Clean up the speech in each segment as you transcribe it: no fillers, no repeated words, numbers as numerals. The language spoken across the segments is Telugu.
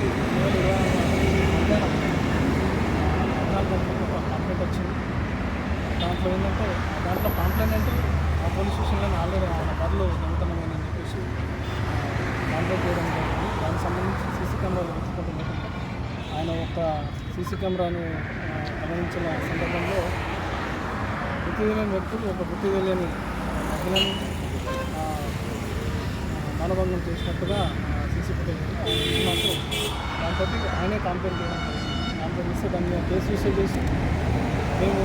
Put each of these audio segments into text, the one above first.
మధ్యాహ్నం 14 గంటలకు ఒక కంప్లైంట్ వచ్చింది. దాంట్లో ఏంటంటే కంప్లైంట్ అంటే ఆ పోలీస్ స్టేషన్లోనే ఆల్రెడీ ఆయన బదులు దొంగతనమైందని చెప్పేసి కంప్లైంట్ చేయడం జరిగింది. దానికి సంబంధించి సీసీ కెమెరాలు వెతుక్కుంటుంటే ఆయన ఒక సీసీ కెమెరాను గమనించిన సందర్భంలో గుర్తు తెలియని వ్యక్తులు ఒక గుర్తు తెలియని మహిళని మానభంగం చేసినట్టుగా సీసీ ఫుటేజ్ మాకు దాంతో ఆయనే కంప్లైంట్ చేయడం జరిగింది. కంప్లైంట్ ఇస్తే దాని మీద కేసు రిజిస్టర్ చేసి మేము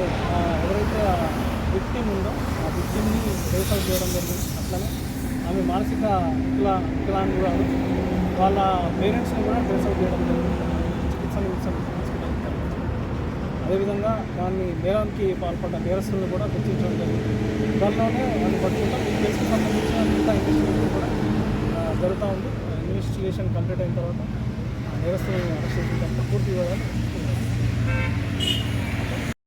ఎవరైతే విక్టిమ్ ఉందో ఆ విక్టిమ్ని ట్రేస్ అవుట్ చేయడం జరిగింది. అట్లనే ఆమె మానసిక వికలాంగురాలు వాళ్ళ పేరెంట్స్ని కూడా ట్రేస్ అవుట్ చేయడం జరిగింది. చికిత్సను హాస్పిటల్ తరలించారు. అదేవిధంగా దాన్ని నేరానికి పాల్పడ్డ నేరస్తులను కూడా గుర్తించడం జరిగింది. త్వరలోనే దాన్ని పట్టుకుంటాం. ఈ కేసుకు సంబంధించిన మిగతా ఇన్వెస్టిగేషన్ కూడా జరుగుతూ ఉంది. ఇన్వెస్టిగేషన్ కంప్లీట్ అయిన తర్వాత నేరస్తులను అరెస్ట్ చేసిన తర్వాత పూర్తి వివరాలు